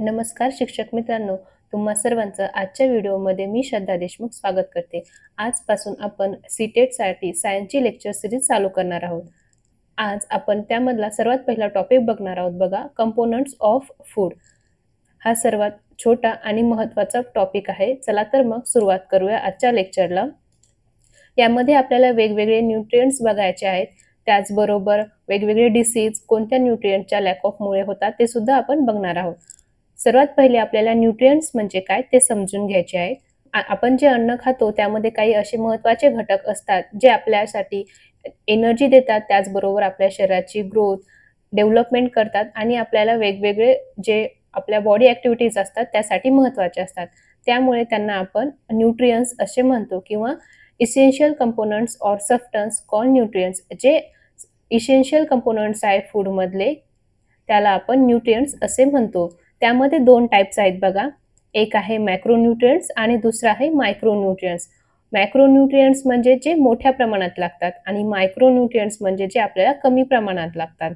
नमस्कार शिक्षक मित्रांनो, तुम्हा सर्वांचं आजच्या व्हिडिओमध्ये मी श्रद्धा देशमुख स्वागत करते। आजपासून आपण सीटेटसाठी सायन्सची लेक्चर सिरीज चालू करणार आहोत। आज आपण त्यामधला सर्वात पहिला टॉपिक बघणार आहोत बघा, कंपोनंट्स ऑफ फूड। हा सर्वात छोटा आणि महत्त्वाचा टॉपिक आहे। चला तर मग सुरुवात करूया आजच्या लेक्चरला। यामध्ये आपल्याला वेगवेगळे न्यूट्रिएंट्स बघायचे आहेत, त्याचबरोबर वेगवेगळे डिसीज कोणत्या न्यूट्रिएंटच्या लॅक ऑफ मुळे होतात ते सुद्धा आपण बघणार आहोत। सर्वात पहिले आपल्याला न्यूट्रिएंट्स म्हणजे काय ते समजून घ्यायचे आहे। आपण जे अन्न खातो त्यामध्ये काही असे महत्त्वाचे घटक असतात जे आपल्यासाठी एनर्जी देतात, त्याचबरोबर आपल्या शरीराची ग्रोथ डेव्हलपमेंट करतात आणि आपल्याला वेगवेगळे जे आपल्या बॉडी ॲक्टिव्हिटीज असतात त्यासाठी महत्त्वाचे असतात। त्यामुळे त्यांना आपण न्यूट्रिएंट्स असे म्हणतो किंवा essential components or substance called nutrients. जे इसेन्शियल कंपोनंट्स आहे फूड मधले त्याला आपण न्यूट्रिएंट्स असे म्हणतो। त्यामध्ये दोन टाइप्स आहेत बघा, एक आहे मॅक्रोन्यूट्रिएंट्स आणि दुसरा आहे मायक्रोन्यूट्रिएंट्स। मॅक्रोन्यूट्रिएंट्स म्हणजे जे मोठ्या प्रमाणात लागतात आणि मायक्रोन्यूट्रिएंट्स म्हणजे जे आपल्याला कमी प्रमाणात लागतात।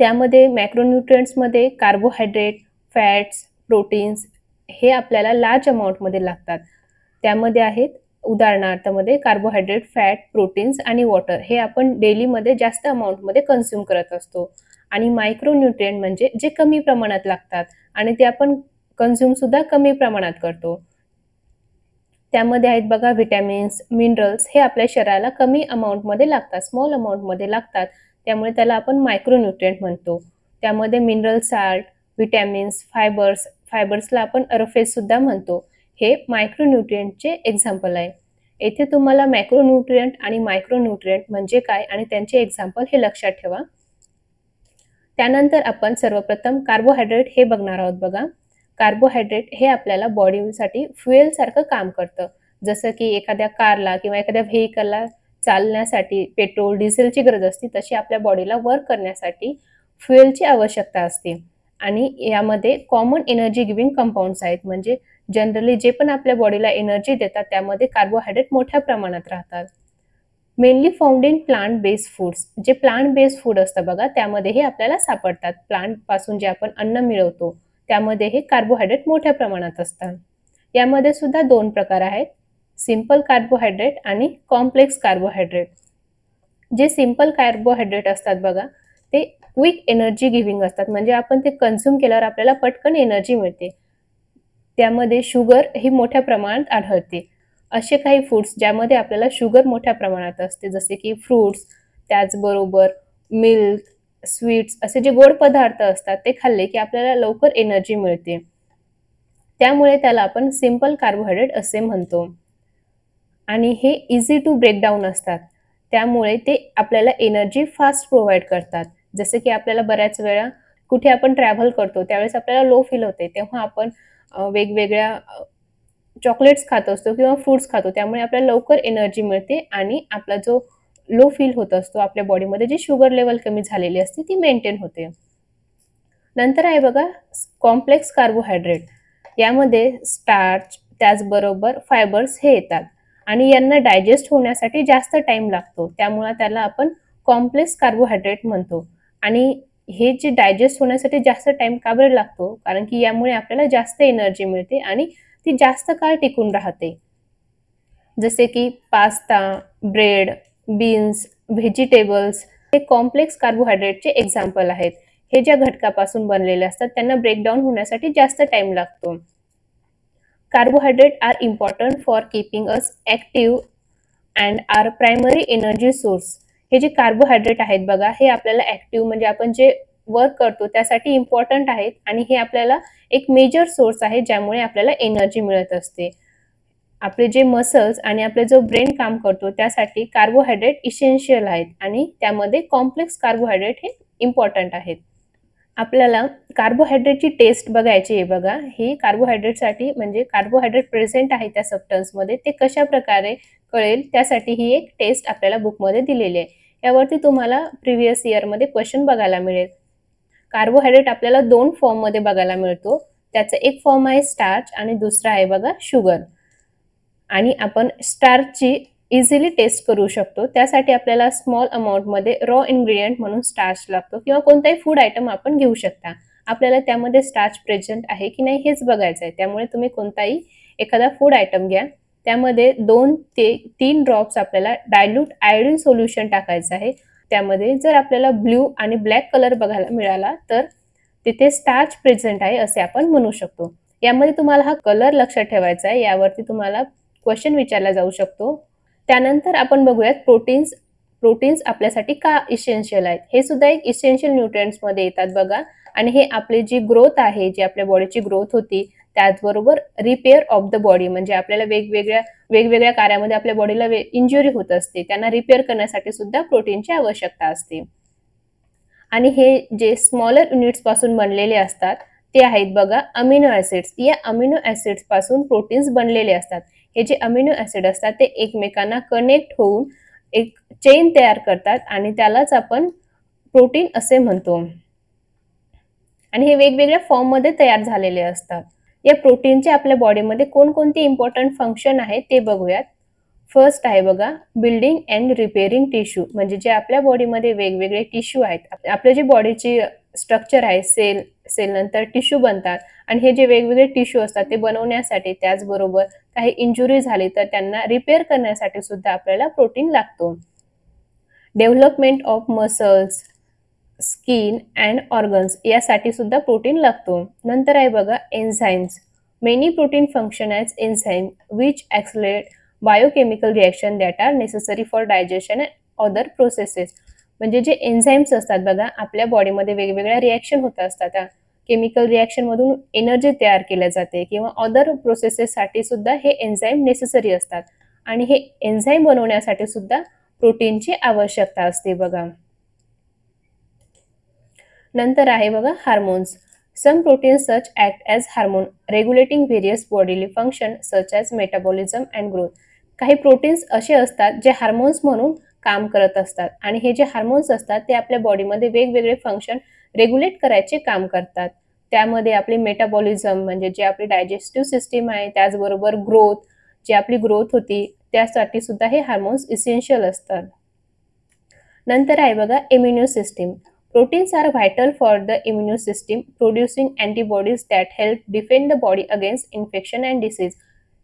त्यामध्ये मॅक्रोन्यूट्रिएंट्समध्ये कार्बोहायड्रेट, फॅट्स, प्रोटीन्स हे आपल्याला लार्ज अमाउंटमध्ये लागतात। त्यामध्ये आहेत उदाहरणार्थ मध्ये कार्बोहायड्रेट, फॅट, प्रोटीन्स आणि वॉटर हे आपण डेलीमध्ये जास्त अमाउंटमध्ये कंझ्युम करत असतो। आणि मायक्रोन्यूट्रिएंट म्हणजे जे कमी प्रमाणात लागतात आणि ते आपण कंझ्युम सुद्धा कमी प्रमाणात करतो। त्यामध्ये आहेत बघा विटॅमिन्स, मिनरल्स हे आपल्या शरीराला कमी अमाउंटमध्ये लागतात, स्मॉल अमाउंटमध्ये लागतात, त्यामुळे त्याला आपण मायक्रोन्यूट्रिएंट म्हणतो। त्यामध्ये मिनरल साल्ट, विटॅमिन्स, फायबर्सला आपण अरफेस सुद्धा म्हणतो। हे मायक्रोन्यूट्रिएंटचे एक्झाम्पल आहे। येथे तुम्हाला मॅक्रोन्यूट्रिएंट आणि मायक्रोन्यूट्रिएंट म्हणजे काय आणि त्यांचे एक्झाम्पल हे लक्षात ठेवा। त्यानंतर आपण सर्वप्रथम कार्बोहायड्रेट हे बघणार आहोत बघा। कार्बोहायड्रेट हे आपल्याला बॉडीसाठी फ्युएल सारखं काम करतं। जसं की एखाद्या कारला किंवा एखाद्या व्हेइकलला चालण्यासाठी पेट्रोल, डिझेलची गरज असते, तशी आपल्या बॉडीला वर्क करण्यासाठी फ्युएलची आवश्यकता असते। आणि यामध्ये कॉमन एनर्जी गिव्हिंग कंपाऊंड्स आहेत, म्हणजे जनरली जे पण आपल्या बॉडीला एनर्जी देतात त्यामध्ये कार्बोहायड्रेट मोठ्या प्रमाणात राहतात। Mainly found in plant based foods. जे प्लांट बेस्ड फूड असतं बघा त्यामध्ये हे आपल्याला सापडतात। प्लांट पासून जे आपण अन्न मिळवतो त्यामध्ये हे कार्बोहायड्रेट मोठ्या प्रमाणात असतात। यामध्ये सुद्धा दोन प्रकार आहेत, सिंपल कार्बोहायड्रेट आणि कॉम्प्लेक्स कार्बोहायड्रेट। जे सिंपल कार्बोहायड्रेट असतात बघा ते क्विक एनर्जी गिव्हिंग असतात, म्हणजे आपण ते कंझ्युम केल्यावर आपल्याला पटकन एनर्जी मिळते। त्यामध्ये शुगर ही मोठ्या प्रमाणात आढळते। असे काही फूड्स ज्यामध्ये आपल्याला शुगर मोठ्या प्रमाणात असते, जसे की फ्रूट्स, त्याचबरोबर मिल्क, स्वीट्स असे जे गोड पदार्थ असतात ते खाल्ले की आपल्याला लवकर एनर्जी मिळते, त्यामुळे त्याला आपण सिंपल कार्बोहायड्रेट असे म्हणतो। आणि हे इझी टू ब्रेक डाऊन असतात, त्यामुळे ते आपल्याला एनर्जी फास्ट प्रोव्हाइड करतात। जसे की आपल्याला बऱ्याच वेळा कुठे आपण ट्रॅव्हल करतो त्यावेळेस आपल्याला लो फील होते, तेव्हा आपण वेगवेगळ्या चॉकलेट्स खात असतो किंवा फ्रूट्स खातो, त्यामुळे आपल्याला लवकर एनर्जी मिळते आणि आपला जो लो फील होत असतो आपल्या बॉडीमध्ये, जी शुगर लेवल कमी झालेली असते ती मेंटेन होते। नंतर आहे बघा कॉम्प्लेक्स कार्बोहायड्रेट। यामध्ये स्टार्च त्याचबरोबर फायबर्स हे येतात आणि यांना डायजेस्ट होण्यासाठी जास्त टाइम लागतो, त्यामुळे त्याला आपण कॉम्प्लेक्स कार्बोहायड्रेट म्हणतो। आणि हे जे डायजेस्ट होण्यासाठी जास्त टाइम का बरं लागतो, कारण की यामुळे आपल्याला जास्त एनर्जी मिळते आणि ती जास्त काळ टिकून राहते। जसे की पास्ता, ब्रेड, बीन्स, व्हेजिटेबल्स हे कॉम्प्लेक्स कार्बोहायड्रेटचे एक्झाम्पल आहेत। हे ज्या घटकापासून बनलेले असतात त्यांना ब्रेकडाऊन होण्यासाठी जास्त टाइम लागतो। Carbohydrate are important for keeping us active and are primary energy source. हे जे कार्बोहायड्रेट आहेत बघा हे आपल्याला ॲक्टिव्ह म्हणजे आपण जे वर्क करतो त्यासाठी इम्पॉर्टंट आहेत आणि हे आपल्याला एक मेजर सोर्स आहे ज्यामुळे आपल्याला एनर्जी मिळत असते। आपले जे मसल्स आणि आपले जो ब्रेन काम करतो त्यासाठी कार्बोहायड्रेट इसेन्शियल आहेत आणि त्यामध्ये कॉम्प्लेक्स कार्बोहायड्रेट हे इम्पॉर्टंट आहेत। आपल्याला कार्बोहायड्रेटची टेस्ट बघायची आहे बघा। ही कार्बोहायड्रेटसाठी म्हणजे कार्बोहायड्रेट प्रेझेंट आहे त्या सबस्टन्समध्ये ते कशा प्रकारे कळेल त्यासाठी ही एक टेस्ट आपल्याला बुकमध्ये दिलेली आहे। यावरती तुम्हाला प्रिव्हियस इयरमध्ये क्वेश्चन बघायला मिळेल। कार्बोहायड्रेट आपल्याला दोन फॉर्ममध्ये बघायला मिळतो, त्याचा एक फॉर्म आहे स्टार्च आणि दुसरा आहे बघा शुगर। आणि आपण स्टार्चची इझिली टेस्ट करू शकतो, त्यासाठी आपल्याला स्मॉल अमाउंटमध्ये रॉ इन्ग्रेडियंट म्हणून स्टार्च लागतो किंवा कोणताही फूड आयटम आपण घेऊ शकता। आपल्याला त्यामध्ये स्टार्च प्रेझेंट आहे की नाही हेच बघायचं आहे. त्यामुळे तुम्ही कोणताही एखादा फूड आयटम घ्या, त्यामध्ये 2 ते 3 ड्रॉप्स आपल्याला डायल्यूट आयोडीन सोल्युशन टाकायचं आहे. त्यामध्ये जर आपल्याला ब्ल्यू आणि ब्लॅक कलर बघायला मिळाला तर तिथे स्टार्च प्रेझेंट आहे असे आपण म्हणू शकतो. यामध्ये तुम्हाला हा कलर लक्षात ठेवायचा आहे, यावरती तुम्हाला क्वेश्चन विचारला जाऊ शकतो. त्यानंतर आपण बघूयात प्रोटीन्स आपल्यासाठी का इसेन्शियल आहेत. हे सुद्धा एक इसेन्शियल न्यूट्रिएंट्स मध्ये येतात बघा. आणि हे आपली जी ग्रोथ आहे, जी आपल्या बॉडीची ग्रोथ होती, त्याचबरोबर रिपेअर ऑफ द बॉडी, म्हणजे आपल्याला वेगवेगळ्या कार्यामध्ये आपल्या बॉडीला इंजुरी होत असते, त्यांना रिपेअर करण्यासाठी सुद्धा प्रोटीनची आवश्यकता असते. आणि हे जे स्मॉलर युनिट्स पासून बनलेले असतात ते आहेत बघा अमिनो ऍसिड्स. या अमिनो ऍसिड्स पासून प्रोटीन्स बनलेले असतात. हे जे अमिनो ऍसिड असतात ते एकमेकांना कनेक्ट होऊन एक चेन तयार करतात आणि त्यालाच आपण प्रोटीन असे म्हणतो. आणि हे वेगवेगळ्या फॉर्म मध्ये तयार झालेले असतात. या प्रोटीनचे आपल्या बॉडीमध्ये कोणकोणते इम्पॉर्टंट फंक्शन आहेत ते बघूयात. फर्स्ट आहे बघा बिल्डिंग अँड रिपेअरिंग टिश्यू, म्हणजे जे आपल्या बॉडीमध्ये वेगवेगळे टिश्यू आहेत, आपल्या जी बॉडीची स्ट्रक्चर आहे, सेल नंतर टिश्यू बनतात आणि हे जे वेगवेगळे टिश्यू असतात ते बनवण्यासाठी, त्याचबरोबर काही इंजुरी झाली तर त्यांना रिपेअर करण्यासाठी सुद्धा आपल्याला प्रोटीन लागतो. Development of muscles, skin and organs यासाठी सुद्धा प्रोटीन लागतो. नंतर आहे बघा enzymes. Many protein function as enzyme which accelerate biochemical reaction that are necessary for digestion and other processes. म्हणजे जे एन्झाईम्स असतात बघा, आपल्या बॉडीमध्ये वेगवेगळ्या रिॲक्शन होत असतात. त्या केमिकल रिॲक्शन मधून एनर्जी तयार केल्या जाते किंवा अदर प्रोसेसेससाठी सुद्धा हे एन्झाईम नेसेसरी असतात. आणि हे एन्झाईम बनवण्यासाठी सुद्धा प्रोटीनची आवश्यकता असते बघा. नंतर आहे बघा hormones. Some proteins such act as hormone regulating various bodily function such as metabolism and growth. काही प्रोटीन्स असे असतात जे हार्मोन्स म्हणून काम करत असतात आणि हे जे हार्मोन्स असतात ते आपल्या बॉडीमध्ये वेगवेगळे फंक्शन रेग्युलेट करायचे काम करतात. त्यामध्ये आपली मेटाबॉलिझम म्हणजे जे आपली डायजेस्टिव्ह सिस्टीम आहे, त्याचबरोबर ग्रोथ, जी आपली ग्रोथ होती त्यासाठी सुद्धा हे हार्मोन्स इसेन्शियल असतात. नंतर आहे बघा immuno system. Proteins are vital for the immune system, producing antibodies that help defend the body against infection and disease.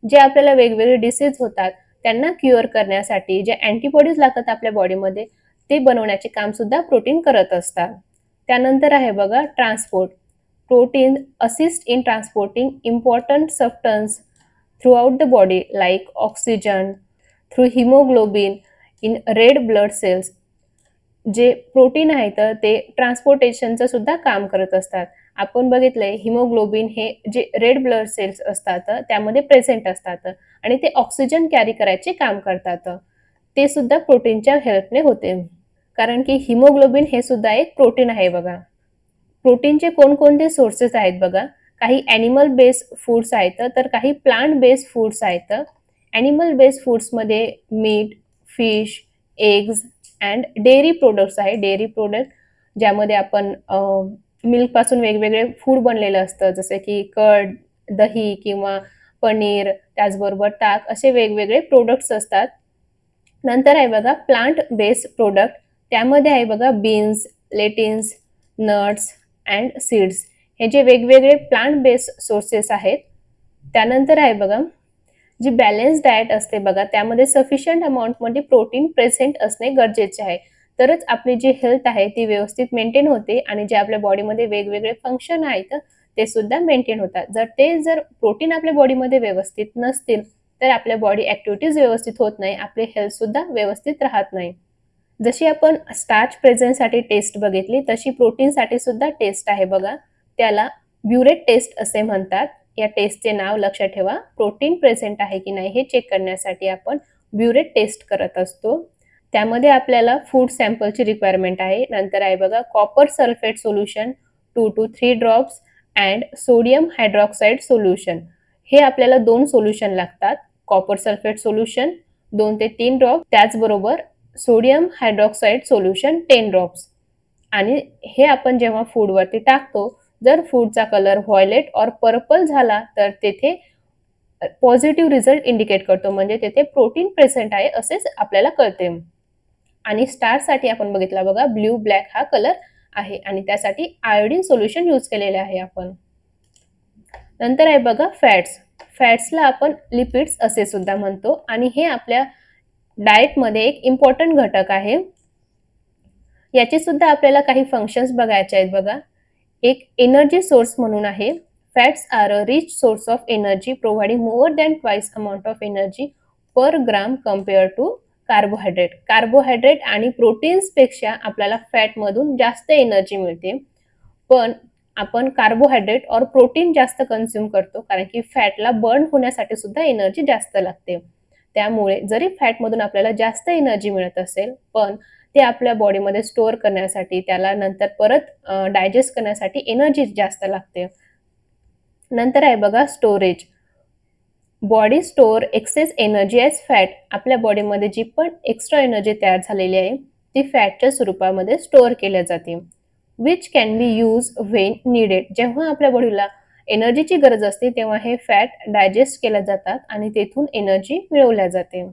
जे आपल्याला वेगवेगळे डिसीज होतात त्यांना क्युअर करण्यासाठी जे अँटीबॉडीज लागतात आपल्या बॉडीमध्ये ते बनवण्याचे काम सुद्धा प्रोटीन करत असतात. त्यानंतर आहे बघा transport. Protein assist in transporting important substance throughout the body like oxygen through haemoglobin in red blood cells. जे प्रोटीन आहेत ते ट्रान्सपोर्टेशनचं सुद्धा काम करत असतात. आपण बघितलंय हिमोग्लोबिन हे जे रेड ब्लड सेल्स असतात त्यामध्ये प्रेझेंट असतात आणि ते ऑक्सिजन कॅरी करायचे काम करतात. ते सुद्धा प्रोटीनच्या हेल्पने होते, कारण की हिमोग्लोबिन हे सुद्धा एक प्रोटीन आहे बघा. प्रोटीनचे कोणकोणते सोर्सेस आहेत बघा. काही ॲनिमल बेस्ड फूड्स आहेत तर काही प्लांट बेस्ड फूड्स आहेत. ॲनिमल बेस्ड फूड्समध्ये meat, fish, eggs and dairy products आहे. डेअरी प्रोडक्ट ज्यामध्ये आपण मिल्कपासून वेगवेगळे फूड बनलेलं असतं, जसे की कर्ड, दही किंवा पनीर, त्याचबरोबर ताक असे वेगवेगळे प्रोडक्ट्स असतात. नंतर आहे बघा प्लांट बेस्ड प्रोडक्ट. त्यामध्ये आहे बघा बीन्स, लेटिन्स, नट्स अँड सीड्स हे जे वेगवेगळे प्लांट बेस्ड सोर्सेस आहेत. त्यानंतर आहे बघा जी बॅलन्स डाएट असते बघा, त्यामध्ये सफिशियंट अमाऊंटमध्ये प्रोटीन प्रेझेंट असणे गरजेचे आहे, तरच आपली जी हेल्थ आहे ती व्यवस्थित मेंटेन होते आणि जे आपल्या बॉडीमध्ये वेगवेगळे फंक्शन आहेत ते सुद्धा मेंटेन होतात. जर प्रोटीन आपल्या बॉडीमध्ये व्यवस्थित नसतील तर आपल्या बॉडी ॲक्टिव्हिटीज व्यवस्थित होत नाही, आपली हेल्थ सुद्धा व्यवस्थित राहत नाही. जशी आपण स्टार्च प्रेझेंटसाठी टेस्ट बघितली तशी प्रोटीनसाठी सुद्धा टेस्ट आहे बघा. त्याला ब्युरेट टेस्ट असे म्हणतात. या टेस्टचे नाव लक्षात ठेवा. प्रोटीन प्रेझेंट आहे की नाही हे चेक करण्यासाठी आपण ब्युरेट टेस्ट करत असतो. त्यामध्ये आपल्याला फूड सॅम्पलची रिक्वायरमेंट आहे. नंतर आहे बघा copper sulphate solution 2 to 3 drops and sodium hydroxide solution. हे आपल्याला 2 सोल्युशन लागतात. कॉपर सल्फेट सोल्युशन 2 ते 3 ड्रॉप, त्याचबरोबर सोडियम हायड्रॉक्साईड सोल्युशन 10 ड्रॉप्स. आणि हे आपण जेव्हा फूडवरती टाकतो, जर फूडचा कलर व्हायलेट और पर्पल झाला तर तेथे पॉझिटिव्ह रिझल्ट इंडिकेट करतो, म्हणजे तेथे प्रोटीन प्रेझेंट आहे असेच आपल्याला कळते. आणि स्टारसाठी आपण बघितला बघा ब्ल्यू ब्लॅक हा कलर आहे आणि त्यासाठी आयोडीन सोल्युशन यूज केलेले आहे आपण. नंतर आहे बघा फॅट्स. फॅट्सला आपण लिपिड्स असे सुद्धा म्हणतो आणि हे आपल्या डाएटमध्ये एक इम्पॉर्टंट घटक आहे. याचे सुद्धा आपल्याला काही फंक्शन्स बघायचे आहेत बघा. एक एनर्जी सोर्स म्हणून आहे. Fats are a rich source of energy providing more than twice amount of energy per gram compare to carbohydrate. Carbohydrate आणि प्रोटीन्सपेक्षा आपल्याला फॅटमधून जास्त एनर्जी मिळते, पण आपण कार्बोहायड्रेट और प्रोटीन जास्त कन्झ्युम करतो कारण की फॅटला बर्न होण्यासाठी सुद्धा एनर्जी जास्त लागते. त्यामुळे जरी फॅटमधून आपल्याला जास्त एनर्जी मिळत असेल, पण ते आपल्या बॉडीमध्ये स्टोअर करण्यासाठी, त्याला नंतर परत डायजेस्ट करण्यासाठी एनर्जी जास्त लागते. नंतर आहे बघा storage. Body store excess energy as fat. आपल्या बॉडीमध्ये जी पण एक्स्ट्रा एनर्जी तयार झालेली आहे ती फॅटच्या स्वरूपामध्ये स्टोअर केल्या जाते. Which can be use when needed. जेव्हा आपल्या बॉडीला एनर्जीची गरज असते तेव्हा हे फॅट डायजेस्ट केल्या जातात आणि तेथून एनर्जी मिळवल्या जाते.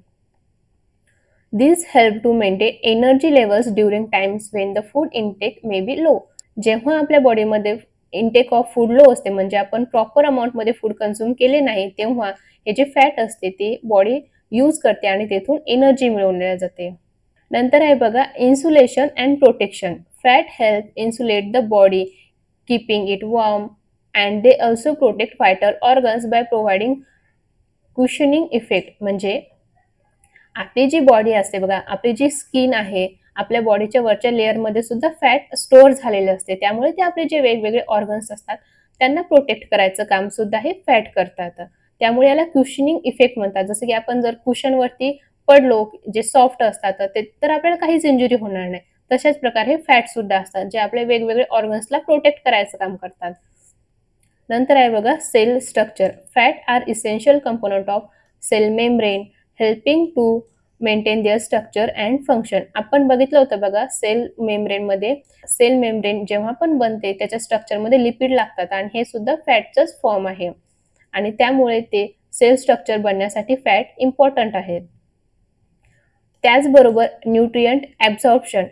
This help to maintain energy levels during times when the food intake may be low. जेव्हा आपल्या बॉडीमध्ये इनटेक ऑफ फूड लो असते, म्हणजे आपण प्रॉपर अमाऊंटमध्ये फूड कन्झ्युम केले नाही, तेव्हा हे जे फॅट असते ते बॉडी यूज करते आणि तेथून एनर्जी मिळवल्या जाते. नंतर आहे बघा insulation and protection. Fat help insulate the body keeping it warm and they also protect vital organs by providing cushioning effect. म्हणजे आपली जी बॉडी असते बघा, आपली जी स्किन आहे, आपल्या बॉडीच्या वरच्या लेअरमध्ये सुद्धा फॅट स्टोअर झालेले असते, त्यामुळे ते आपले जे वेगवेगळे ऑर्गन्स असतात त्यांना प्रोटेक्ट करायचं काम सुद्धा हे फॅट करतात. त्यामुळे याला क्युशनिंग इफेक्ट म्हणतात. जसं की आपण जर कुशनवरती पडलो जे सॉफ्ट असतात ते तर आपल्याला काहीच इंजुरी होणार नाही. तशाच प्रकारे हे फॅट सुद्धा असतात जे आपल्या वेगवेगळे ऑर्गन्सला प्रोटेक्ट करायचं काम करतात. नंतर आहे बघा cell structure. Fat are essential component of cell membrane helping to maintain their structure and function. आपण बघितलं होतं बघा सेल मेम्ब्रेन जेव्हा पण बनते त्याच्या स्ट्रक्चरमध्ये लिपिड लागतात आणि हे सुद्धा फॅटचंच फॉर्म आहे आणि त्यामुळे ते सेल स्ट्रक्चर बनण्यासाठी फॅट इम्पॉर्टंट आहे. त्याचबरोबर nutrient absorption.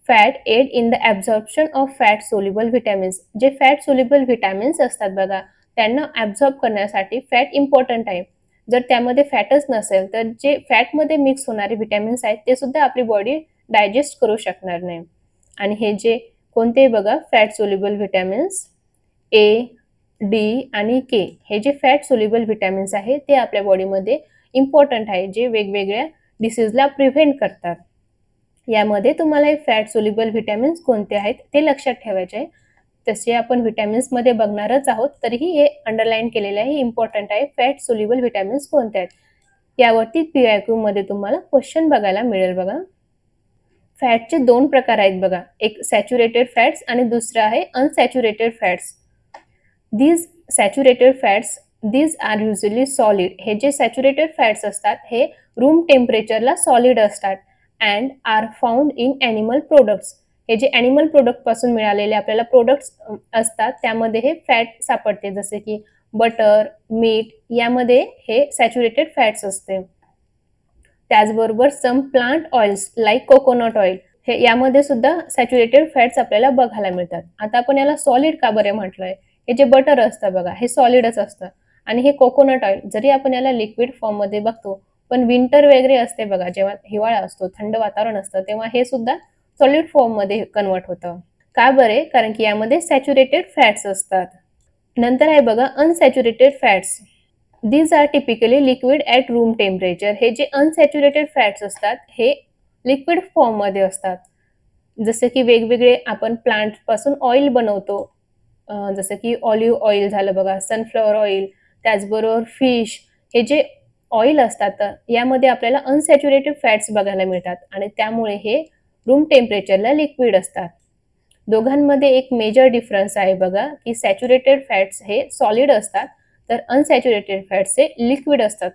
Fat aid in the absorption of fat soluble vitamins. जे फॅट सोल्युबल व्हिटॅमिन्स असतात बघा, त्यांना ॲब्झॉर्ब करण्यासाठी फॅट इम्पॉर्टंट आहे. जर त्यामध्ये फॅटच नसेल तर जे फॅटमध्ये मिक्स होणारे व्हिटॅमिन्स आहेत ते सुद्धा आपली बॉडी डायजेस्ट करू शकणार नाही. आणि हे जे कोणते बघा फॅट सोल्युबल व्हिटॅमिन्स ए, डी आणि के, हे जे फॅट सोल्युबल व्हिटॅमिन्स आहे ते आपल्या बॉडीमध्ये इम्पॉर्टंट आहे, जे वेगवेगळ्या डिसीजला प्रिव्हेंट करतात. यामध्ये तुम्हाला हे फॅट सोल्युबल व्हिटॅमिन्स कोणते आहेत ते लक्षात ठेवायचे आहे. तसे आपण व्हिटॅमिन्समध्ये बघणारच आहोत, तरीही हे अंडरलाईन केलेले आहे, इम्पॉर्टंट आहे फॅट सोल्युबल व्हिटॅमिन्स कोणते आहेत. यावरती PIQ मध्ये तुम्हाला क्वेश्चन बघायला मिळेल बघा. फॅटचे 2 प्रकार आहेत बघा, एक सॅच्युरेटेड फॅट्स आणि दुसरा आहे unsaturated fats. These saturated fats these are usually solid. हे जे सॅच्युरेटेड फॅट्स असतात हे रूम टेम्परेचरला सॉलिड असतात and are found in animal products. हे जे ॲनिमल प्रोडक्ट पासून मिळालेले आपल्याला प्रोडक्ट्स असतात त्यामध्ये हे फॅट सापडते, जसे की बटर, मीठ, यामध्ये हे सॅच्युरेटेड फॅट्स असते. त्याचबरोबर some plant oils like coconut oil, हे यामध्ये सुद्धा सॅच्युरेटेड फॅट्स आपल्याला बघायला मिळतात. आता आपण याला सॉलिड का बरे म्हटलंय, हे जे बटर असतं बघा हे सॉलिडच असतं आणि हे कोकोनट ऑइल जरी आपण याला लिक्विड फॉर्ममध्ये बघतो, पण विंटर वगैरे असते बघा, जेव्हा हिवाळा असतो, थंड वातावरण असतं, तेव्हा हे सुद्धा सॉलिड फॉर्ममध्ये कन्वर्ट होतं. का बरे, कारण की यामध्ये सॅच्युरेटेड फॅट्स असतात. नंतर आहे बघा unsaturated fats. These are typically liquid at room temperature. हे जे अनसॅच्युरेटेड फॅट्स असतात हे लिक्विड फॉर्ममध्ये असतात. जसे की वेगवेगळे आपण प्लांटपासून ऑइल बनवतो, जसं की ऑलिव्ह ऑइल झालं बघा, सनफ्लॉवर ऑइल, त्याचबरोबर फिश, हे जे ऑइल असतात यामध्ये आपल्याला अनसॅच्युरेटेड फॅट्स बघायला मिळतात आणि त्यामुळे हे रूम टेम्परेचरला लिक्विड असतात. दोघांमध्ये एक मेजर डिफरन्स आहे बघा, की सॅच्युरेटेड फॅट्स हे सॉलिड असतात तर अनसॅच्युरेटेड फॅट्स हे लिक्विड असतात.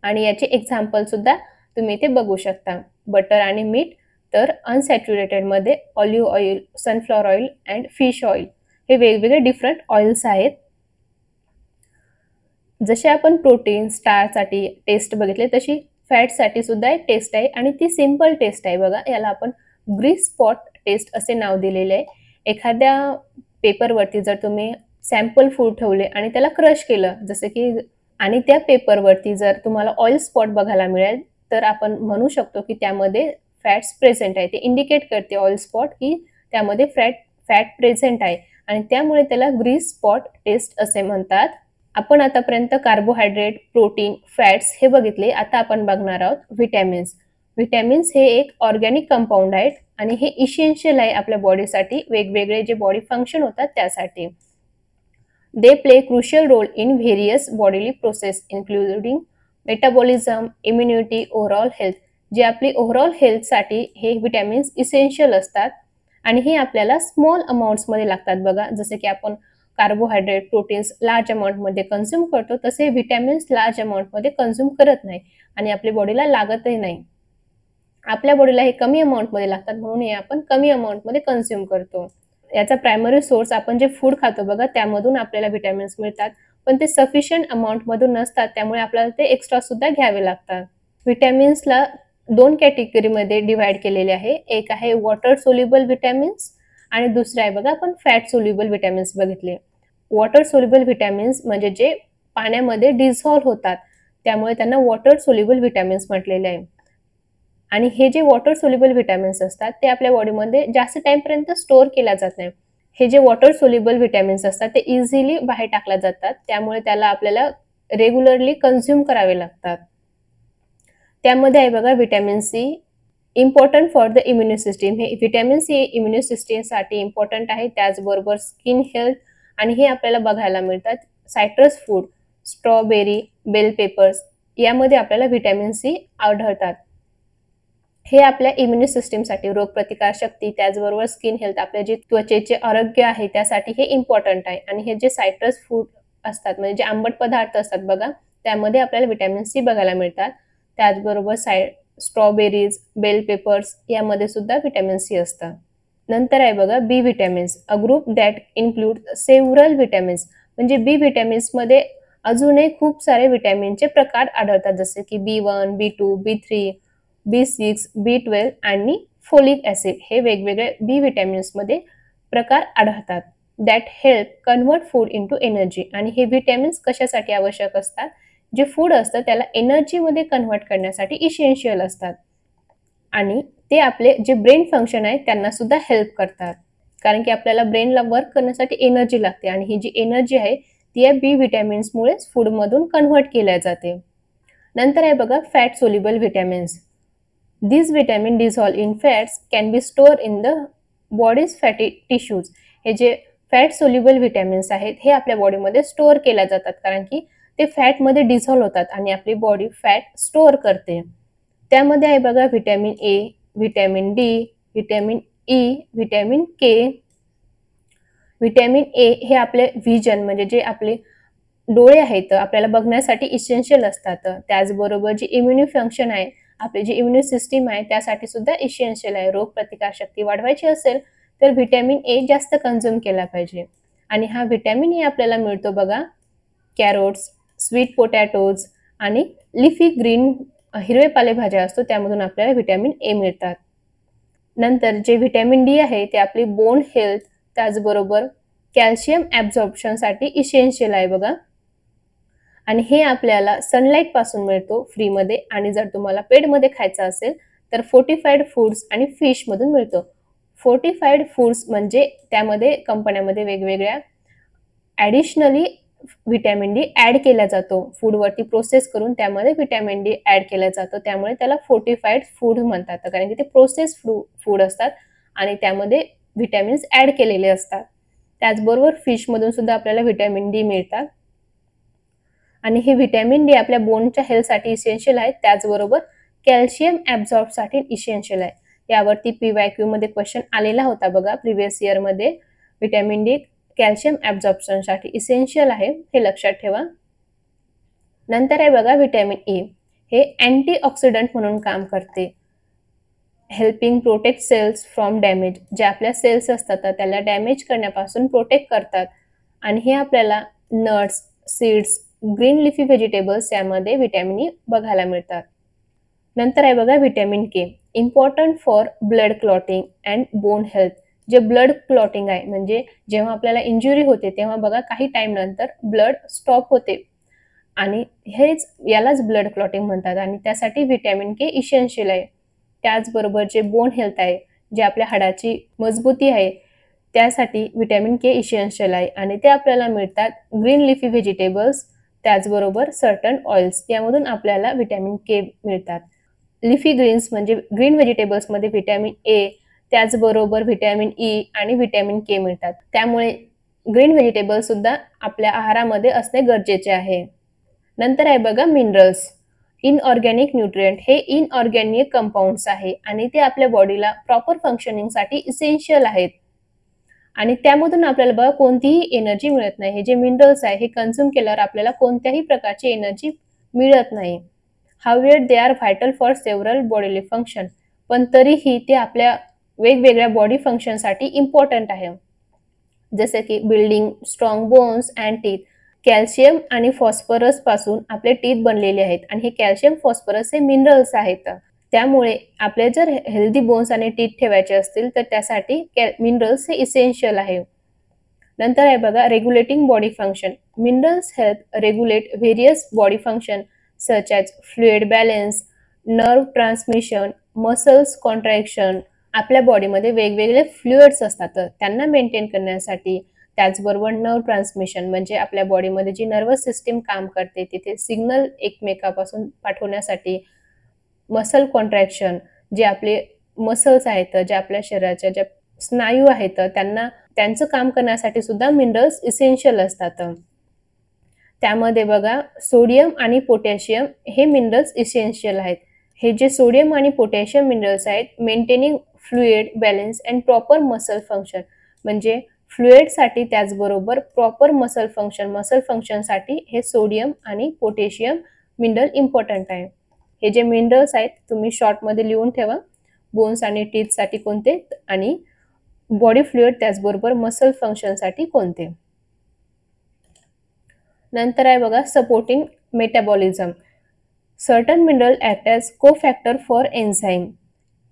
आणि याचे एक्झाम्पल सुद्धा तुम्ही इथे बघू शकता, बटर आणि मीठ, तर अनसॅच्युरेटेडमध्ये olive oil, sunflower oil and fish oil, हे वेगवेगळे डिफरंट ऑइल्स आहेत. जसे आपण प्रोटीन स्टारसाठी टेस्ट बघितले तशी फॅटसाठी सुद्धा एक टेस्ट आहे आणि ती सिंपल टेस्ट आहे बघा. याला आपण ग्रीस स्पॉट टेस्ट असे नाव दिलेले आहे. एखाद्या पेपरवरती जर तुम्ही सॅम्पल फूड ठेवले आणि त्याला क्रश केलं जसं की, आणि त्या पेपरवरती जर तुम्हाला ऑइल स्पॉट बघायला मिळेल तर आपण म्हणू शकतो की त्यामध्ये फॅट्स प्रेझेंट आहे. ते इंडिकेट करते ऑइल स्पॉट की त्यामध्ये फॅट प्रेझेंट आहे आणि त्यामुळे त्याला ग्रीस स्पॉट टेस्ट असे म्हणतात. आपण आतापर्यंत कार्बोहायड्रेट, प्रोटीन, फॅट्स हे बघितले. आता आपण बघणार आहोत व्हिटॅमिन्स. व्हिटॅमिन्स हे एक ऑर्गॅनिक कंपाऊंड आहेत आणि हे इसेन्शियल आहे आपल्या बॉडीसाठी, वेगवेगळे जे बॉडी फंक्शन होतात त्यासाठी. They play crucial role in various bodily process including metabolism, immunity, overall health. जे आपली ओव्हरऑल हेल्थसाठी हे व्हिटॅमिन्स इसेन्शियल असतात आणि हे आपल्याला स्मॉल अमाऊंट्समध्ये लागतात बघा. जसे की आपण कार्बोहायड्रेट, प्रोटीन्स लार्ज अमाऊंटमध्ये कन्झ्युम करतो तसे व्हिटॅमिन्स लार्ज अमाऊंटमध्ये कन्झ्युम करत नाही आणि आपल्या बॉडीला लागतही नाही. आपल्या बॉडीला हे कमी अमाऊंटमध्ये लागतात म्हणून हे आपण कमी अमाऊंटमध्ये कन्झ्युम करतो. याचा प्रायमरी सोर्स आपण जे फूड खातो बघा त्यामधून आपल्याला व्हिटॅमिन्स मिळतात, पण ते सफिशियंट अमाऊंटमधून नसतात त्यामुळे आपल्याला ते एक्स्ट्रा सुद्धा घ्यावे लागतात. व्हिटॅमिन्सला 2 कॅटेगरीमध्ये डिव्हाइड केलेले आहे. एक आहे वॉटर सोल्युबल व्हिटॅमिन्स आणि दुसरं आहे बघा आपण फॅट सोल्युबल व्हिटॅमिन्स बघितले. वॉटर सोल्युबल व्हिटॅमिन्स म्हणजे जे पाण्यामध्ये डिझॉल्व्ह होतात त्यामुळे त्यांना वॉटर सोल्युबल व्हिटॅमिन्स म्हटलेले आहे. आणि हे जे वॉटर सोल्युबल व्हिटॅमिन्स असतात ते आपल्या बॉडीमध्ये जास्त टाइमपर्यंत स्टोअर केला जात नाही. हे जे वॉटर सोल्युबल व्हिटॅमिन्स असतात ते इझिली बाहेर टाकल्या जातात त्यामुळे त्याला आपल्याला रेग्युलरली कन्झ्युम करावे लागतात. त्यामध्ये आहे बघा vitamin C, important for the immune system. हे व्हिटॅमिन सी इम्युनी सिस्टीमसाठी इम्पॉर्टंट आहे, त्याचबरोबर स्किन हेल्थ आणि हे आपल्याला बघायला मिळतात citrus food, strawberry, bell peppers यामध्ये आपल्याला व्हिटॅमिन सी आढळतात. हे आपल्या इम्युनी सिस्टीमसाठी, रोगप्रतिकारशक्ती, त्याचबरोबर स्किन हेल्थ, आपल्या जे त्वचेचे आरोग्य आहे त्यासाठी हे इम्पॉर्टंट आहे. आणि हे जे सायट्रस फूड असतात म्हणजे जे आंबट पदार्थ असतात बघा त्यामध्ये आपल्याला व्हिटॅमिन सी बघायला मिळतात. त्याचबरोबर स्ट्रॉबेरीज, बेल पेपर्स यामध्ये सुद्धा व्हिटॅमिन सी असतं. नंतर आहे बघा B vitamins, a group that include several vitamins. म्हणजे बी व्हिटॅमिन्समध्ये अजूनही खूप सारे व्हिटॅमिनचे प्रकार आढळतात जसे की B1, B2, B3, B6, B12 आणि फोलिक ऍसिड. हे वेगवेगळे बी व्हिटॅमिन्समध्ये प्रकार आढळतात. That help convert food into energy. आणि हे व्हिटॅमिन्स कशासाठी आवश्यक असतात? जे फूड असतं त्याला एनर्जीमध्ये कन्व्हर्ट करण्यासाठी इसेन्शियल असतात आणि ते आपले जे ब्रेन फंक्शन आहे त्यांना सुद्धा हेल्प करतात, कारण की आपल्याला ब्रेनला वर्क करण्यासाठी एनर्जी लागते आणि ही जी एनर्जी आहे ती या बी व्हिटॅमिन्समुळेच फूडमधून कन्व्हर्ट केल्या जाते. नंतर आहे बघा fat soluble vitamins. These vitamins dissolve in fats can be stored in the body's fatty tissues. हे जे फॅट सोल्युबल व्हिटॅमिन्स आहेत हे आपल्या बॉडीमध्ये स्टोअर केल्या जातात कारण की ते फॅटमध्ये डिझॉल्व्ह होतात आणि आपली बॉडी फॅट स्टोअर करते. त्यामध्ये आहे बघा vitamin A, vitamin D, vitamin E, vitamin K. Vitamin A हे आपले व्हिजन म्हणजे जे आपले डोळे आहेत आपल्याला बघण्यासाठी इसेन्शियल असतात. त्याचबरोबर जे इम्युनी फंक्शन आहे, आपली जी इम्युनी सिस्टीम आहे त्यासाठी सुद्धा इसेन्शियल आहे. रोग प्रतिकारशक्ती वाढवायची असेल तर व्हिटॅमिन ए जास्त कन्झ्युम केला पाहिजे. आणि हा व्हिटॅमिन ए आपल्याला मिळतो बघा कॅरोट्स, स्वीट पोटॅटोज आणि लिफी ग्रीन हिरवे पालेभाज्या असतो त्यामधून आपल्याला व्हिटॅमिन ए मिळतात. नंतर जे व्हिटॅमिन डी आहे ते आपली बोन हेल्थ, त्याचबरोबर कॅल्शियम ॲब्झॉर्प्शनसाठी इसेन्शियल आहे बघा. आणि हे आपल्याला सनलाईट पासून मिळतो फ्रीमध्ये. आणि जर तुम्हाला पेडमध्ये खायचं असेल तर फोर्टिफाईड फूड्स आणि फिश मधून मिळतो. फोर्टिफाईड फूड्स म्हणजे त्यामध्ये कंपन्यामध्ये वेगवेगळ्या ॲडिशनली व्हिटॅमिन डी ॲड केला जातो. फूडवरती प्रोसेस करून त्यामध्ये व्हिटॅमिन डी ॲड केला जातो त्यामुळे त्याला फोर्टिफाईड फूड म्हणतात, कारण की ते प्रोसेस फूड असतात आणि त्यामध्ये व्हिटॅमिन्स ॲड केलेले असतात. त्याचबरोबर फिशमधून सुद्धा आपल्याला व्हिटॅमिन डी मिळतात आणि हे व्हिटॅमिन डी आपल्या बोनच्या हेल्थसाठी इसेन्शियल आहे. त्याचबरोबर कॅल्शियम ॲब्झॉर्बसाठी इसेन्शियल आहे. यावरती PYQ मध्ये क्वेश्चन आलेला होता बघा प्रिव्हियस इयरमध्ये. व्हिटॅमिन डी कॅल्शियम ॲब्झॉर्प्शनसाठी इसेन्शियल आहे, हे लक्षात ठेवा. नंतर आहे बघा व्हिटॅमिन ई. हे अँटीऑक्सिडंट म्हणून काम करते, helping protect cells from damage. जे आपल्या सेल्स असतात त्याला डॅमेज करण्यापासून प्रोटेक्ट करतात आणि हे आपल्याला nuts, seeds, green leafy vegetables यामध्ये व्हिटॅमिन ई बघायला मिळतात. नंतर आहे बघा vitamin K, important for blood clotting and bone health. जे ब्लड क्लॉटिंग आहे म्हणजे जेव्हा आपल्याला इंजुरी होते तेव्हा बघा काही टाइम नंतर ब्लड स्टॉप होते आणि यालाच ब्लड क्लॉटिंग म्हणतात आणि त्यासाठी व्हिटॅमिन के इसेन्शियल आहे. त्याचबरोबर जे बोन हेल्थ आहे, जे आपल्या हाडाची मजबूती आहे, त्यासाठी व्हिटॅमिन के इसेन्शियल आहे आणि ते आपल्याला मिळतात ग्रीन लिफी व्हेजिटेबल्स, त्याचबरोबर सर्टन ऑइल्स यामधून आपल्याला व्हिटॅमिन के मिळतात. लिफी ग्रीन्स म्हणजे ग्रीन व्हेजिटेबल्समध्ये व्हिटॅमिन ए, त्याचबरोबर व्हिटॅमिन ई आणि व्हिटॅमिन के मिळतात. त्यामुळे ग्रीन व्हेजिटेबल्स सुद्धा आपल्या आहारामध्ये असणे गरजेचे आहे. नंतर आहे बघा मिनरल्स. इनऑर्गॅनिक न्यूट्रिएंट हे इनऑर्गॅनिक कंपाऊंड्स आहे आणि ते आपल्या बॉडीला प्रॉपर फंक्शनिंगसाठी इसेन्शियल आहेत आणि त्यामधून आपल्याला बघा कोणतीही एनर्जी मिळत नाही. हे जे मिनरल्स आहे हे कन्झ्युम केल्यावर आपल्याला कोणत्याही प्रकारची एनर्जी मिळत नाही. However they are vital for several bodily function, पण तरीही ते आपल्या वेगवेगळ्या बॉडी फंक्शनसाठी इम्पॉर्टंट आहे, जसे की building strong bones and teeth. Calcium आणि फॉस्फरस पासून आपले टीथ बनलेले आहेत आणि हे कॅल्शियम फॉस्फरस हे मिनरल्स आहेत. त्यामुळे आपले जर हेल्दी बोन्स आणि टीथ ठेवायचे असतील तर त्यासाठी मिनरल्स हे इसेन्शियल आहे. नंतर आहे बघा regulating body function. Minerals help regulate various body function such as fluid balance, nerve transmission, muscles contraction. आपल्या बॉडीमध्ये वेगवेगळे फ्लुइड्स असतात त्यांना मेंटेन करण्यासाठी, त्याचबरोबर नर्व ट्रान्समिशन म्हणजे आपल्या बॉडीमध्ये जी नर्वस सिस्टीम काम करते तिथे सिग्नल एकमेकापासून पाठवण्यासाठी, मसल कॉन्ट्रॅक्शन जे आपले मसल्स आहेत, जे आपल्या शरीराच्या ज्या स्नायू आहेत त्यांचं काम करण्यासाठी सुद्धा मिनरल्स इसेन्शियल असतात. त्यामध्ये बघा सोडियम आणि पोटॅशियम हे मिनरल्स इसेन्शियल आहेत. हे जे सोडियम आणि पोटॅशियम मिनरल्स आहेत maintaining fluid balance and proper muscle function, म्हणजे फ्लुइडसाठी त्याचबरोबर प्रॉपर मसल फंक्शनसाठी हे सोडियम आणि पोटॅशियम मिनरल इम्पॉर्टंट आहे. हे जे मिनरल्स आहेत तुम्ही शॉर्टमध्ये लिहून ठेवा, बोन्स आणि टीथसाठी कोणते आणि बॉडी फ्लुइड त्याचबरोबर मसल फंक्शनसाठी कोणते. नंतर आहे बघा supporting metabolism. Certain mineral act as cofactor for enzyme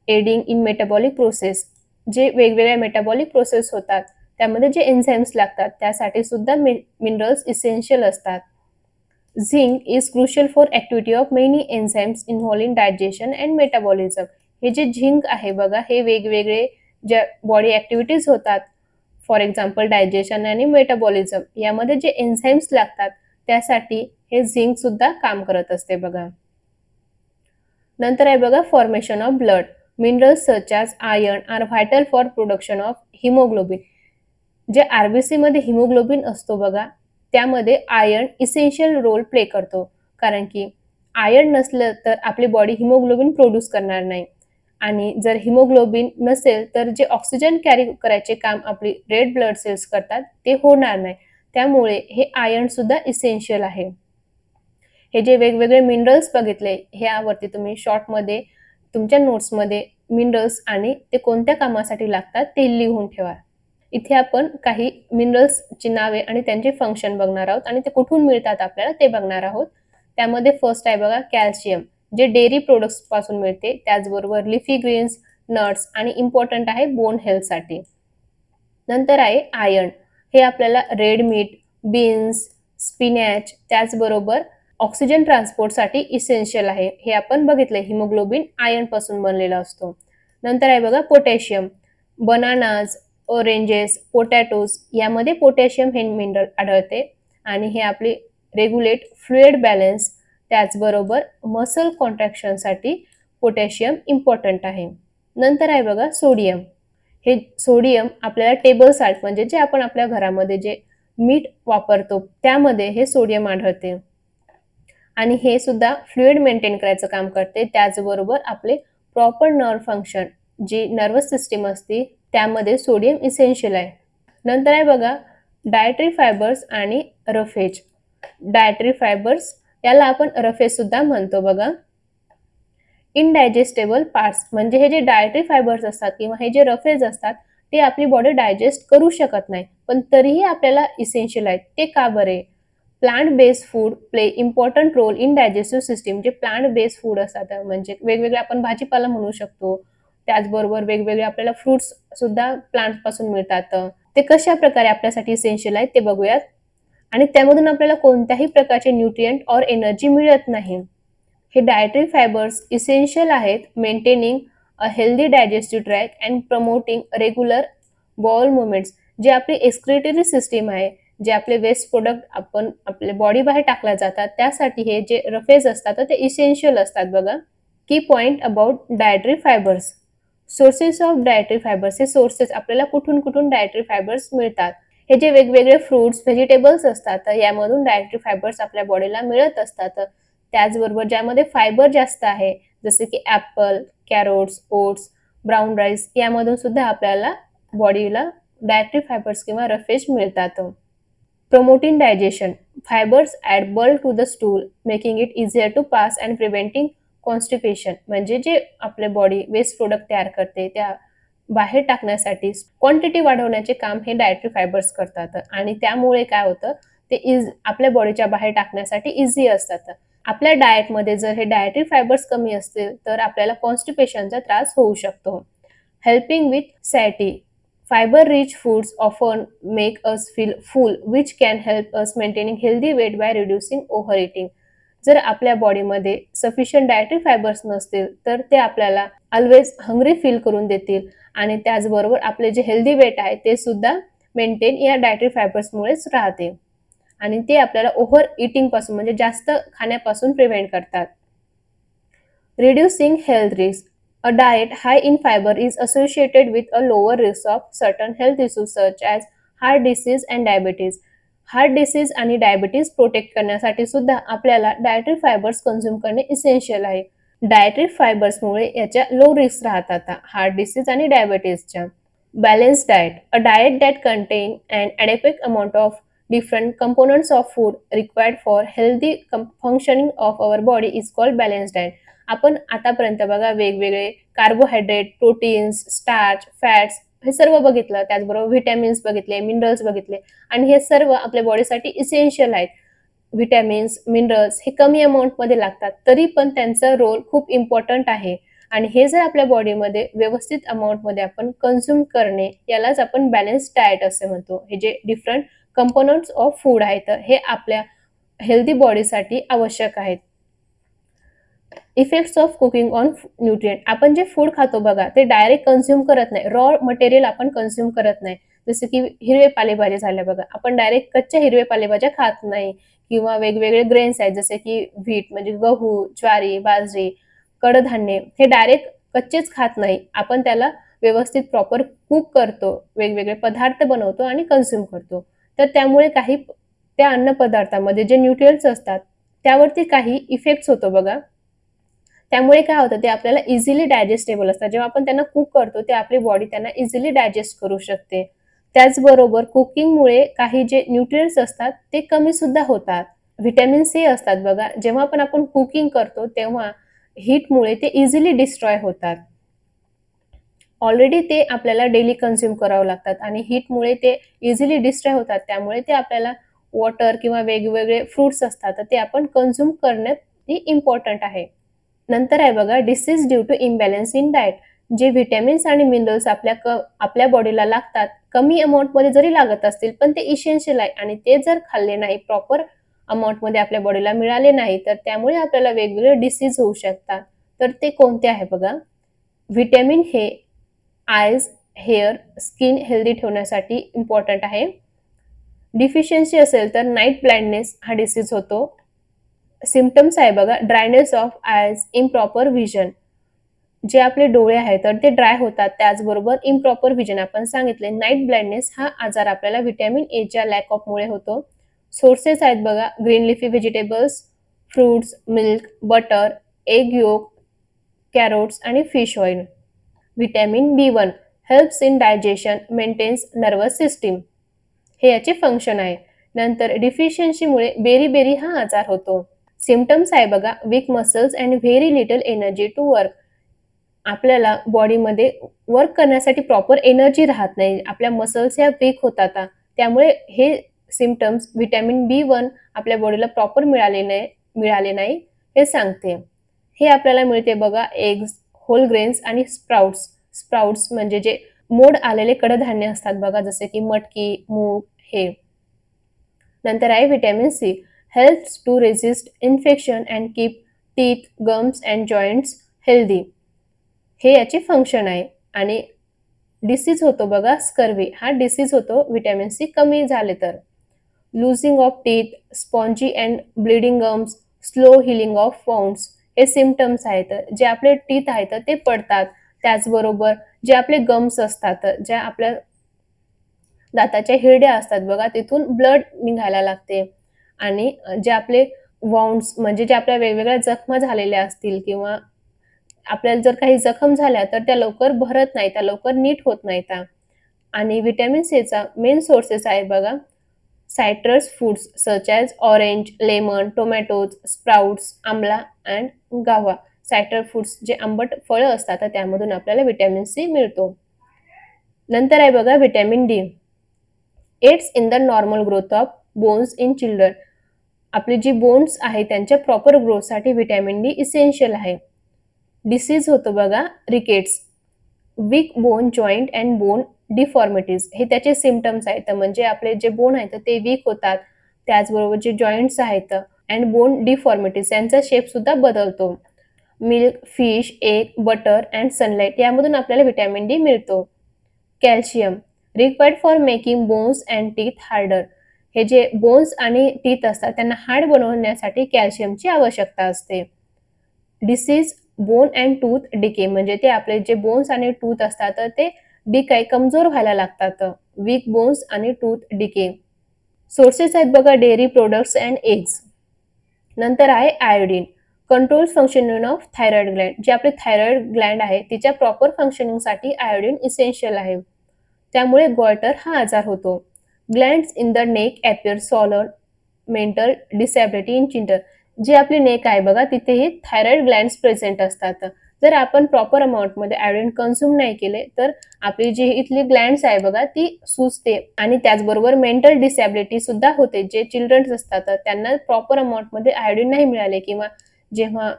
aiding in metabolic process. जे वेगवेगळ्या मेटाबॉलिक प्रोसेस होतात त्यामध्ये जे एन्झाईम्स लागतात त्यासाठी सुद्धा मिनरल्स इसेन्शियल असतात. Zinc is crucial for activity of many enzymes involve in digestion and metabolism. हे जे झिंक आहे बघा हे वेगवेगळे ज्या बॉडी ॲक्टिव्हिटीज होतात, फॉर एक्झाम्पल डायजेशन आणि मेटाबॉलिझम यामध्ये जे एन्झाईम्स लागतात त्यासाठी हे झिंक सुद्धा काम करत असते बघा. नंतर आहे बघा formation of blood. Minerals such as iron are vital for production of haemoglobin. जे आरबीसी मध्ये हिमोग्लोबिन असतो बघा त्यामध्ये आयर्न इसेन्शियल रोल प्ले करतो, कारण की आयर्न नसलं तर आपली बॉडी हिमोग्लोबिन प्रोड्यूस करणार नाही आणि जर हिमोग्लोबिन नसेल तर जे ऑक्सिजन कॅरी करायचे काम आपली रेड ब्लड सेल्स करतात ते होणार नाही. त्यामुळे हे आयर्न सुद्धा इसेन्शियल आहे. हे जे वेगवेगळे मिनरल्स बघितले ह्यावरती तुम्ही शॉर्टमध्ये तुमच्या नोट्समध्ये मिनरल्स आणि ते कोणत्या कामासाठी लागतात ते लिहून ठेवा. इथे आपण काही मिनरल्सची नावे आणि त्यांचे फंक्शन बघणार आहोत आणि ते कुठून मिळतात आपल्याला ते बघणार आहोत. त्यामध्ये फर्स्ट आहे बघा कॅल्शियम, जे डेअरी प्रोडक्ट्स पासून मिळते, त्याचबरोबर लिफी ग्रीन्स, नट्स आणि इम्पॉर्टंट आहे बोन हेल्थसाठी. नंतर आहे आयर्न, हे आपल्याला रेड मीट, बीन्स, स्पिनॅच त्याचबरोबर ऑक्सिजन ट्रान्सपोर्टसाठी इसेन्शियल आहे. हे आपण बघितले हिमोग्लोबिन आयर्न पासून बनलेला असतो. नंतर आहे बघा पोटॅशियम, बनानाज, ऑरेंजेस, पोटॅटोज यामध्ये पोटॅशियम हे मिनरल आढळते आणि हे आपले रेग्युलेट फ्लुइड बॅलन्स त्याचबरोबर मसल कॉन्ट्रॅक्शनसाठी पोटॅशियम इम्पॉर्टंट आहे. नंतर आहे बघा सोडियम. हे सोडियम आपल्याला टेबल सॉल्ट म्हणजे जे आपण आपल्या घरामध्ये जे मीठ वापरतो त्यामध्ये हे सोडियम आढळते आणि हे सुद्धा फ्लुइड मेंटेन करायचं काम करते. त्याचबरोबर आपले प्रॉपर नर्व फंक्शन जी नर्वस सिस्टीम असते त्यामध्ये सोडियम इसेन्शियल आहे. नंतर आहे बघा डायटरी फायबर्स आणि रफेज. डायटरी फायबर्स याला आपण रफेज सुद्धा म्हणतो बघा. इनडायजेस्टेबल पार्ट्स म्हणजे हे जे डायटरी फायबर्स असतात किंवा हे जे रफेज असतात ते आपली बॉडी डायजेस्ट करू शकत नाही पण तरीही आपल्याला इसेन्शियल आहेत. ते का बरे? Plant based food play important role in digestive system. जे प्लांट बेस्ड फूड असतात म्हणजे वेगवेगळे आपण भाजीपाला म्हणू शकतो, त्याचबरोबर वेगवेगळे आपल्याला फ्रुट्स सुद्धा प्लांट पासून मिळतात. ते कशा प्रकारे आपल्यासाठी इसेन्शियल आहेत ते बघूयात. आणि त्यामधून आपल्याला कोणत्याही प्रकारचे न्यूट्रिएंट और एनर्जी मिळत नाही. हे डायटरी फायबर्स इसेन्शियल आहेत maintaining a healthy digestive track and promoting regular ball movements. जे आपली एक्सक्रिटरी सिस्टीम आहे, जे आपले वेस्ट प्रोडक्ट आपण आपल्या बॉडी बाहेर टाकल्या जातात, त्यासाठी हे जे रफेज असतात ते इसेन्शियल असतात बघा. की point about dietary fibres. Sources of dietary fibres. हे सोर्सेस आपल्याला कुठून कुठून डायटरी फायबर्स मिळतात. हे जे वेगवेगळे फ्रुट्स व्हेजिटेबल्स असतात यामधून डायटरी फायबर्स आपल्या बॉडीला मिळत असतात. त्याचबरोबर ज्यामध्ये फायबर जास्त आहे जसे की apple, carrots, oats, brown rice यामधून सुद्धा आपल्याला बॉडीला डायटरी फायबर्स किंवा रफेज मिळतात. Promoting digestion. Fibres add bulk to the stool making it easier to pass and preventing constipation. म्हणजे जे आपले बॉडी वेस्ट प्रोडक्ट तयार करते त्या बाहेर टाकण्यासाठी क्वांटिटी वाढवण्याचे काम हे डायटरी फायबर्स करतात आणि त्यामुळे काय होतं ते आपल्या बॉडीच्या बाहेर टाकण्यासाठी इझी असतात. आपल्या डाएटमध्ये जर हे डायटरी फायबर्स कमी असतील तर आपल्याला कॉन्स्टिपेशनचा त्रास होऊ शकतो. Helping with satiety. Fibre rich foods often make us feel full which can help us maintaining healthy weight by reducing over eating. जर आपल्या बॉडीमध्ये सफिशियंट डायटरी फायबर्स नसतील तर ते आपल्याला ऑलवेज हंग्री फील करून देतील आणि त्याचबरोबर आपले जे हेल्दी वेट आहे ते सुद्धा मेंटेन या डायटरी फायबर्समुळेच राहते आणि ते आपल्याला ओव्हर इटिंग पासून म्हणजे जास्त खाण्यापासून प्रिव्हेंट करतात. Reducing health risk. A diet high in fibre is associated with a lower risk of certain health issues such as heart disease and diabetes. Heart disease आणि डायबिटीज प्रोटेक्ट करण्यासाठी सुद्धा आपल्याला dietary fibres consume करणे essential आहे. Dietary फायबर्समुळे याच्या low risk राहतात heart disease आणि डायबिटीजच्या. Balance diet. A diet that contain and adequate amount of different components of food required for healthy functioning of our body is called balanced diet. आपण आतापर्यंत बघा वेगवेगळे कार्बोहायड्रेट, प्रोटीन्स, स्टार्च, फॅट्स हे सर्व बघितलं, त्याचबरोबर व्हिटॅमिन्स बघितले, मिनरल्स बघितले आणि हे सर्व आपल्या बॉडीसाठी इसेन्शियल आहेत. व्हिटॅमिन्स, मिनरल्स हे कमी अमाऊंटमध्ये लागतात तरी पण त्यांचा रोल खूप इम्पॉर्टंट आहे आणि हे जर आपल्या बॉडीमध्ये व्यवस्थित अमाऊंटमध्ये आपण कन्झ्युम करणे यालाच आपण बॅलन्स्ड डाएट असे म्हणतो. हे जे डिफरंट कंपोनंट्स ऑफ फूड आहेत हे आपल्या हेल्दी बॉडीसाठी आवश्यक आहेत. Effects of cooking on nutrient. आपण जे फूड खातो बघा ते डायरेक्ट कन्झ्युम करत नाही, रॉ मटेरियल आपण कन्झ्युम करत नाही. जसे की हिरवे पालेभाज्या झाल्या बघा, आपण डायरेक्ट कच्च्या हिरवे पालेभाज्या खात नाही किंवा वेगवेगळे ग्रेन्स आहेत जसे की व्हीट म्हणजे गहू, ज्वारी, बाजरी, कडधान्य हे डायरेक्ट कच्चेच खात नाही. आपण त्याला व्यवस्थित प्रॉपर कुक करतो, वेगवेगळे पदार्थ बनवतो आणि कन्झ्युम करतो. तर त्यामुळे काही त्या अन्न पदार्थामध्ये जे न्यूट्रिएंट्स असतात त्यावरती काही इफेक्ट्स होतो बघा. त्यामुळे काय होतं ते आपल्याला इझिली डायजेस्टेबल असतात. जेव्हा आपण त्यांना कुक करतो ते आपली बॉडी त्यांना इझिली डायजेस्ट करू शकते. त्याचबरोबर कुकिंगमुळे काही जे न्यूट्रिएंट्स असतात ते कमी सुद्धा होतात. व्हिटॅमिन सी असतात बघा, जेव्हा पण आपण कुकिंग करतो तेव्हा हीटमुळे ते इझिली डिस्ट्रॉय होतात. ऑलरेडी ते आपल्याला डेली कन्झ्युम करावं लागतात आणि हीटमुळे ते इझिली डिस्ट्रॉय होतात. त्यामुळे ते आपल्याला वॉटर किंवा वेगवेगळे फ्रुट्स असतात ते आपण कन्झ्युम करणे इम्पॉर्टंट आहे. नंतर आहे बघा disease due to imbalance in diet. जे व्हिटॅमिन्स आणि मिनरल्स आपल्या बॉडीला लागतात कमी अमाऊंटमध्ये जरी लागत असतील पण ते इसेन्शियल आहे आणि ते जर खाल्ले नाही प्रॉपर अमाऊंटमध्ये आपल्या बॉडीला मिळाले नाही तर त्यामुळे आपल्याला वेगवेगळे डिसीज होऊ शकतात. तर ते कोणते आहे बघा. व्हिटॅमिन हे आयज, हेअर, स्किन हेल्दी ठेवण्यासाठी इम्पॉर्टंट आहे. डिफिशियन्सी असेल तर नाईट ब्लाइंडनेस हा डिसीज होतो. सिम्पटम्स आहे बघा ड्रायनेस ऑफ आयज, इम्प्रॉपर व्हिजन. जे आपले डोळे आहेत तर ते ड्राय होतात. त्याचबरोबर इम्प्रॉपर व्हिजन आपण सांगितले. नाईट ब्लाइंडनेस हा आजार आपल्याला व्हिटॅमिन एच्या लॅक ऑफ मुळे होतो. सोर्सेस आहेत बघा green leafy vegetables, fruits, milk, butter, egg yolk, carrots आणि fish oil. Vitamin B1 helps in digestion, maintains nervous system. हे याचे फंक्शन आहे. नंतर डिफिशियन्सीमुळे बेरी हा आजार होतो. सिम्पटम्स आहे बघा weak muscles and very little energy to work. आपल्याला बॉडीमध्ये वर्क करण्यासाठी प्रॉपर एनर्जी राहत नाही, आपल्या मसल्स ह्या वीक होतात. त्यामुळे हे सिम्पटम्स व्हिटॅमिन B1 आपल्या बॉडीला प्रॉपर मिळाले नाही हे सांगते. हे आपल्याला मिळते बघा एग्स, होल ग्रेन्स आणि स्प्राउट्स म्हणजे जे मोड आलेले कडधान्य असतात बघा, जसे की मटकी, मूग हे. नंतर आहे vitamin C, helps to resist infection and keep teeth, gums and joints healthy. हे याचे फंक्शन आहे. आणि डिसीज होतो बघा स्कर्वी, हा डिसीज होतो व्हिटॅमिन C कमी झाले तर. Losing of teeth, spongy and bleeding gums, slow healing of wounds हे सिम्पटम्स आहेत. जे आपले टीथ आहेत ते पडतात, त्याचबरोबर जे आपले गम्स असतात, ज्या आपल्या दाताच्या हिरड्या असतात बघा, तिथून ब्लड निघायला लागते. आणि जे आपले वाउंड्स म्हणजे जे आपल्या वेगवेगळ्या जखमा झालेल्या असतील किंवा आपल्याला जर काही जखम झाल्या तर त्या लवकर भरत नाही, त्या लवकर नीट होत नाहीत. आणि व्हिटॅमिन Cचा मेन सोर्सेस आहे बघा citrus foods such as orange, lemon, tomatoes, sprouts, आमला अँड गावा. सायट्रस फूड्स जे आंबट फळं असतात त्यामधून आपल्याला व्हिटॅमिन C मिळतो. नंतर आहे बघा vitamin D, aids in the normal growth of bones in children. आपली जी बोन्स आहे त्यांच्या प्रॉपर ग्रोथसाठी व्हिटॅमिन D इसेन्शियल आहे. डिसीज होतो बघा rickets, weak bone joint and bone deformities हे त्याचे सिम्पटम्स आहेत. म्हणजे आपले जे बोन आहेत ते वीक होतात, त्याचबरोबर जे जॉईंट्स आहेत अँड बोन डिफॉर्मिटीज यांचा शेप सुद्धा बदलतो. Milk, fish, egg, butter and sunlight यामधून आपल्याला व्हिटॅमिन D मिळतो. Calcium, required for making bones and teeth harder. हे जे बोन्स आणि टीथ असतात त्यांना हार्ड बनवण्यासाठी कॅल्शियमची आवश्यकता असते. Disease bone and tooth decay, म्हणजे ते आपले जे बोन्स आणि टूथ असतात ते डिकाय कमजोर व्हायला लागतात. वीक बोन्स आणि टूथ डिके. सोर्सेस आहेत बघा डेअरी प्रोडक्ट्स अँड एग्स. नंतर आहे iodine, control functioning of thyroid Gland. जे आपले थायरॉइड ग्लँड आहे तिच्या प्रॉपर फंक्शनिंगसाठी आयोडीन इसेन्शियल आहे. त्यामुळे गॉयटर हा आजार होतो. Glands in the neck appear swollen, mental disability in children. जी आपली नेक आहे बघा तिथेही थायरॉइड ग्लँड्स प्रेझेंट असतात. जर आपण प्रॉपर अमाऊंटमध्ये आयोडीन कन्झ्युम नाही केले तर आपली जी इथली ग्लँड्स आहे बघा ती सुजते. आणि त्याचबरोबर मेंटल डिसॅबिलिटी सुद्धा होते. जे चिल्ड्रन्स असतात त्यांना प्रॉपर अमाऊंटमध्ये आयोडीन नाही मिळाले किंवा जेव्हा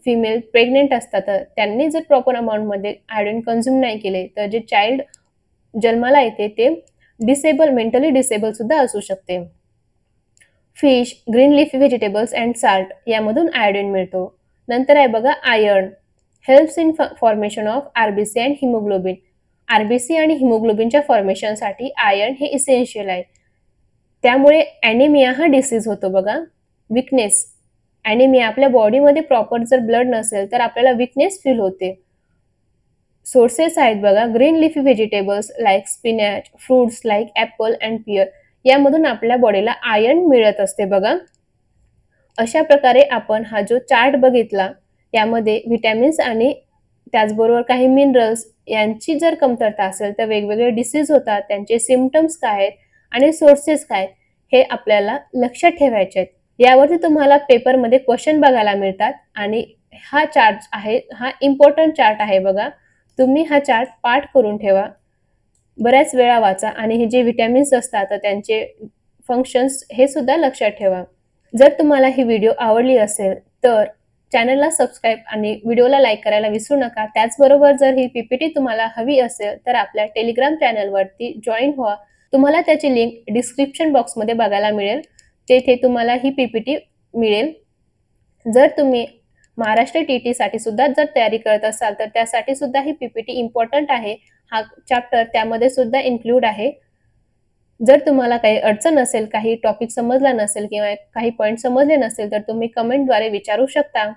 फिमेल प्रेग्नेंट असतात त्यांनी जर प्रॉपर अमाऊंटमध्ये आयोडीन कन्झ्युम नाही केले तर जे चाइल्ड जन्माला येते ते मेंटली डिसेबल सुद्धा असू शकते. Fish, green leafy vegetables and salt यामधून आयोडीन मिळतो. नंतर आहे बघा iron, helps in formation of RBC and haemoglobin. RBC आणि हिमोग्लोबिनच्या फॉर्मेशनसाठी आयर्न हे इसेन्शियल आहे. त्यामुळे ॲनिमिया हा डिसीज होतो बघा. विकनेस, ॲनिमिया आपल्या बॉडीमध्ये प्रॉपर जर ब्लड नसेल तर आपल्याला विकनेस फील होते. सोर्सेस आहेत बघा green leafy vegetables like spinach, fruits like apple and pear यामधून आपल्या बॉडीला आयर्न मिळत असते बघा. अशा प्रकारे आपण हा जो चार्ट बघितला यामध्ये व्हिटॅमिन्स आणि त्याचबरोबर काही मिनरल्स यांची जर कमतरता असेल तर वेगवेगळे डिसीज होतात, त्यांचे सिम्पटम्स काय आहेत आणि सोर्सेस काय हे आपल्याला लक्षात ठेवायचे आहेत. यावरती तुम्हाला पेपरमध्ये क्वेश्चन बघायला मिळतात आणि हा चार्ट आहे, हा इम्पॉर्टंट चार्ट आहे बघा. तुम्ही हा चार्ट पाठ करून ठेवा, बऱ्याच वेळा वाचा आणि हे जे व्हिटॅमिन्स असतात त्यांचे फंक्शन्स हे सुद्धा लक्षात ठेवा. जर तुम्हाला ही व्हिडिओ आवडली असेल तर चॅनलला सबस्क्राईब आणि व्हिडिओला लाईक करायला विसरू नका. त्याचबरोबर जर ही PPT तुम्हाला हवी असेल तर आपल्या टेलिग्राम चॅनलवरती जॉईन व्हा. तुम्हाला त्याची लिंक डिस्क्रिप्शन बॉक्समध्ये बघायला मिळेल. तेथे तुम्हाला ही PPT मिळेल. जर तुम्ही महाराष्ट्र TT साठी सुद्धा जर तयारी करत असाल तर त्यासाठी सुद्धा ही PPT इम्पॉर्टंट आहे. हा चॅप्टर त्यामध्ये सुद्धा इन्क्लूड आहे. जर तुम्हाला काही अडचण असेल, काही टॉपिक समजला नसेल किंवा काही पॉईंट समजले नसेल तर तुम्ही कमेंटद्वारे विचारू शकता.